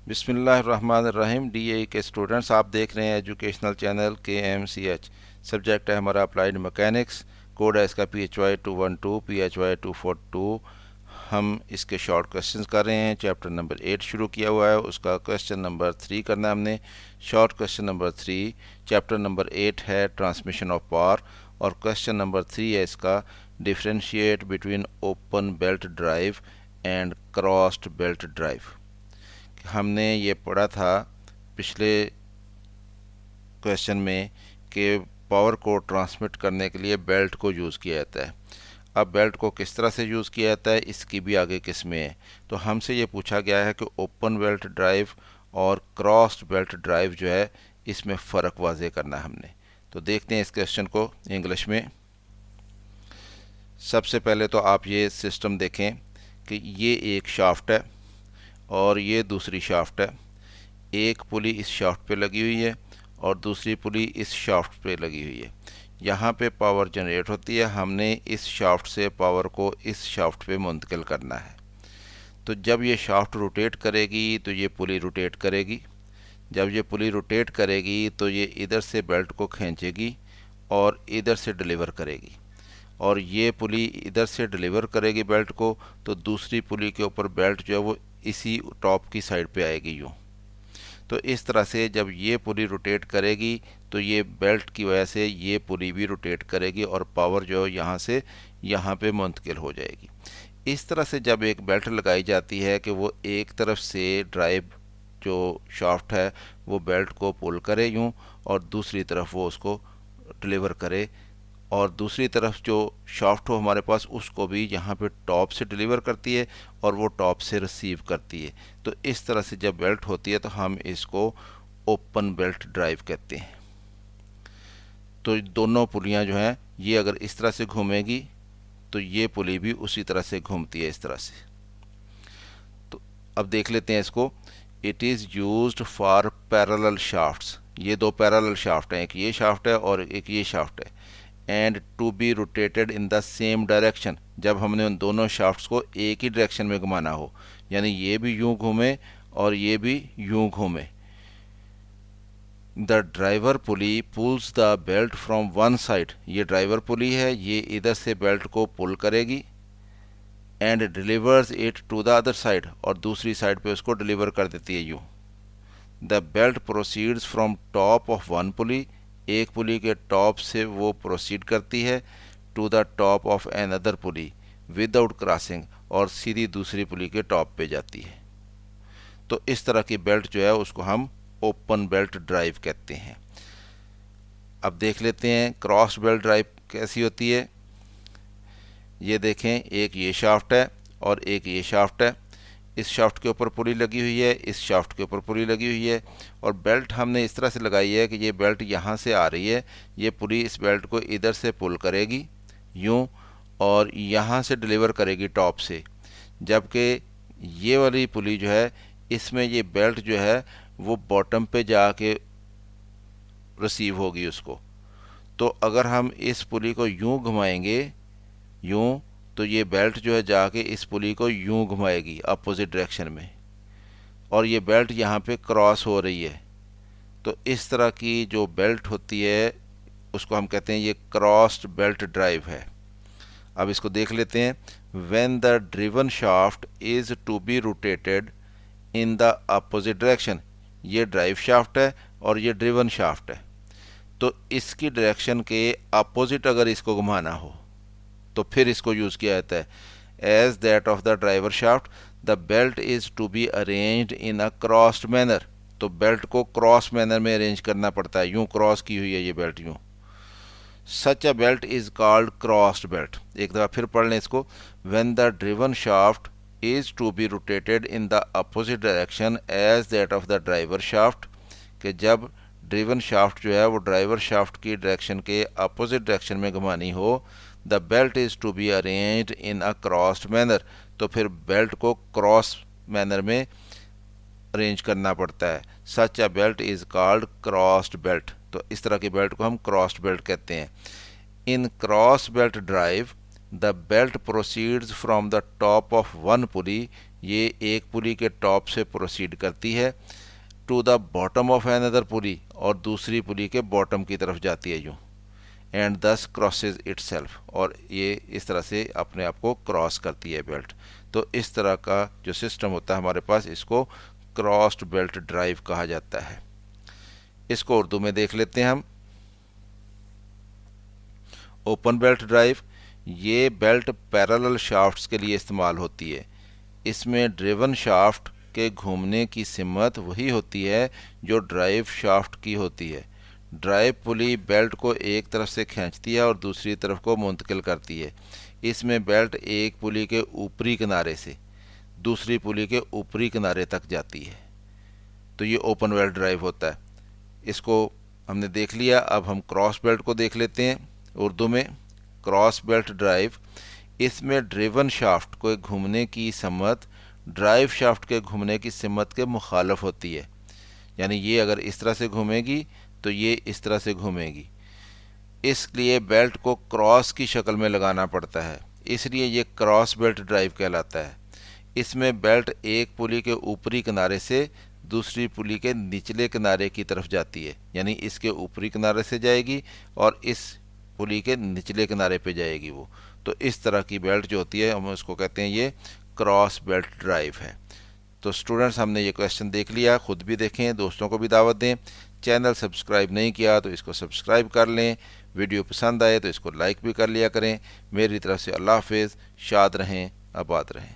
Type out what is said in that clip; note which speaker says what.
Speaker 1: बिस्मिल्लाहिर्रहमानिर्रहीम। डीए के स्टूडेंट्स, आप देख रहे हैं एजुकेशनल चैनल KMCH। सब्जेक्ट है हमारा अप्लाइड मैकेनिक्स। कोड है इसका PHY 212 PHY 242। हम इसके शॉर्ट क्वेश्चंस कर रहे हैं। चैप्टर नंबर 8 शुरू किया हुआ है, उसका क्वेश्चन नंबर 3 करना है हमने। Short question number 3, chapter number 8 है ट्रांसमिशन ऑफ पावर, और क्वेश्चन नंबर 3 है इसका differentiate between open belt drive and crossed belt drive. हमने ये पढ़ा था पिछले क्वेश्चन में कि पावर को ट्रांसमिट करने के लिए बेल्ट को यूज़ किया जाता है। अब बेल्ट को किस तरह से यूज़ किया जाता है, इसकी भी आगे किस्में हैं। तो हमसे ये पूछा गया है कि ओपन बेल्ट ड्राइव और क्रॉस्ड बेल्ट ड्राइव जो है, इसमें फ़र्क वाज़े करना है हमने। तो देखते हैं इस क्वेश्चन को इंग्लिश में। सबसे पहले तो आप ये सिस्टम देखें कि ये एक शाफ्ट है और ये दूसरी शाफ्ट है। एक पुली इस शाफ्ट पे लगी हुई है और दूसरी पुली इस शाफ्ट पे लगी हुई है। यहाँ पे पावर जनरेट होती है, हमने इस शाफ्ट से पावर को इस शाफ्ट पे मुंतकिल करना है। तो जब ये शाफ्ट रोटेट करेगी तो ये पुली रोटेट करेगी। जब ये पुली रोटेट करेगी तो ये इधर से बेल्ट को खींचेगी और इधर से डिलीवर करेगी, और ये पुली इधर से डिलीवर करेगी बेल्ट को, तो दूसरी पुली के ऊपर बेल्ट जो है वो इसी टॉप की साइड पे आएगी यूँ। तो इस तरह से जब ये पुली रोटेट करेगी तो ये बेल्ट की वजह से ये पुली भी रोटेट करेगी और पावर जो है यहाँ से यहाँ पे मुंतकिल हो जाएगी। इस तरह से जब एक बेल्ट लगाई जाती है कि वो एक तरफ से ड्राइव जो शाफ्ट है वो बेल्ट को पुल करे यूँ, और दूसरी तरफ वो उसको डिलीवर करे, और दूसरी तरफ जो शाफ्ट हो हमारे पास उसको भी यहाँ पे टॉप से डिलीवर करती है और वो टॉप से रिसीव करती है। तो इस तरह से जब बेल्ट होती है तो हम इसको ओपन बेल्ट ड्राइव कहते हैं। तो दोनों पुलियाँ जो हैं ये अगर इस तरह से घूमेगी तो ये पुली भी उसी तरह से घूमती है, इस तरह से। तो अब देख लेते हैं इसको। It is used for parallel shafts. ये दो पैरेलल शाफ्ट हैं, एक ये शाफ्ट है और एक ये शाफ्ट है। And to be rotated in the same direction, जब हमने उन दोनों शाफ्ट्स को एक ही डायरेक्शन में घुमाना हो, यानी ये भी यूं घूमे और ये भी यूं घूमे। The driver pulley pulls the belt from one side, ये ड्राइवर पुली है, ये इधर से बेल्ट को पुल करेगी, and delivers it to the other side, और दूसरी साइड पे उसको डिलीवर कर देती है यूँ। The belt proceeds from top of one pulley, एक पुली के टॉप से वो प्रोसीड करती है, to the top of another pulley without crossing, और सीधी दूसरी पुली के टॉप पे जाती है। तो इस तरह की बेल्ट जो है उसको हम ओपन बेल्ट ड्राइव कहते हैं। अब देख लेते हैं क्रॉस बेल्ट ड्राइव कैसी होती है। ये देखें, एक ये शाफ्ट है और एक ये शाफ्ट है। इस शाफ्ट के ऊपर पुली लगी हुई है, इस शाफ्ट के ऊपर पुली लगी हुई है, और बेल्ट हमने इस तरह से लगाई है कि ये बेल्ट यहाँ से आ रही है, ये पुली इस बेल्ट को इधर से पुल करेगी यूँ और यहाँ से डिलीवर करेगी टॉप से। जबकि ये वाली पुली जो है इसमें ये बेल्ट जो है वो बॉटम पे जाके रिसीव होगी उसको। तो अगर हम इस पुली को यूँ घुमाएंगे यूँ, तो ये बेल्ट जो है जाके इस पुली को यूँ घुमाएगी अपोजिट डायरेक्शन में, और ये बेल्ट यहाँ पे क्रॉस हो रही है। तो इस तरह की जो बेल्ट होती है उसको हम कहते हैं ये क्रॉस्ड बेल्ट ड्राइव है। अब इसको देख लेते हैं। When the driven shaft is to be rotated in the opposite direction, ये ड्राइव शाफ्ट है और ये ड्रिवन शाफ्ट है, तो इसकी डायरेक्शन के अपोजिट अगर इसको घुमाना हो तो फिर इसको यूज़ किया जाता है। As that of the driver shaft the belt is to be arranged in a crossed manner, तो बेल्ट को क्रॉस मैनर में अरेंज करना पड़ता है, यूँ क्रॉस की हुई है ये बेल्ट यूँ। Such a belt is called crossed belt. एक दफ़ा फिर पढ़ लें इसको। When the driven shaft is to be rotated in the opposite direction as that of the driver shaft, कि जब ड्रिवन शाफ्ट जो है वो ड्राइवर शाफ्ट की डायरेक्शन के अपोजिट डायरेक्शन में घुमानी हो, the belt is to be arranged in a crossed manner, तो फिर बेल्ट को क्रॉस मैनर में अरेंज करना पड़ता है। Such a belt is called crossed belt, तो इस तरह की बेल्ट को हम क्रॉस्ड बेल्ट कहते हैं। In cross belt drive the belt proceeds from the top of one pulley, ये एक पुली के टॉप से प्रोसीड करती है, to the bottom of another pulley, और दूसरी पुली के बॉटम की तरफ जाती है यूँ, एंड दस क्रॉसेज इटसेल्फ, और ये इस तरह से अपने आप को क्रॉस करती है बेल्ट। तो इस तरह का जो सिस्टम होता है हमारे पास, इसको क्रॉस्ड बेल्ट ड्राइव कहा जाता है। इसको उर्दू में देख लेते हैं हम। ओपन बेल्ट ड्राइव, ये बेल्ट पैरेलल शाफ्ट्स के लिए इस्तेमाल होती है। इसमें ड्रिवन शाफ्ट के घूमने की सिमत वही होती है जो ड्राइव शाफ्ट की होती है। ड्राइव पुली बेल्ट को एक तरफ से खींचती है और दूसरी तरफ को मुंतकिल करती है। इसमें बेल्ट एक पुली के ऊपरी किनारे से दूसरी पुली के ऊपरी किनारे तक जाती है। तो ये ओपन बेल्ट ड्राइव होता है। इसको हमने देख लिया, अब हम क्रॉस बेल्ट को देख लेते हैं। उर्दू में क्रॉस बेल्ट ड्राइव, इसमें ड्रिवन शाफ्ट को घूमने की सिमत ड्राइव शाफ्ट के घूमने की सिमत के मुखालफ होती है। यानी ये अगर इस तरह से घूमेगी तो ये इस तरह से घूमेगी, इसलिए बेल्ट को क्रॉस की शक्ल में लगाना पड़ता है, इसलिए ये क्रॉस बेल्ट ड्राइव कहलाता है। इसमें बेल्ट एक पुली के ऊपरी किनारे से दूसरी पुली के निचले किनारे की तरफ जाती है, यानी इसके ऊपरी किनारे से जाएगी और इस पुली के निचले किनारे पे जाएगी वो। तो इस तरह की बेल्ट जो होती है हम उसको कहते हैं ये क्रॉस बेल्ट ड्राइव है। तो स्टूडेंट्स, हमने ये क्वेश्चन देख लिया, ख़ुद भी देखें, दोस्तों को भी दावत दें। चैनल सब्सक्राइब नहीं किया तो इसको सब्सक्राइब कर लें। वीडियो पसंद आए तो इसको लाइक भी कर लिया करें। मेरी तरफ से अल्लाह हाफिज़। शाद रहें, आबाद रहें।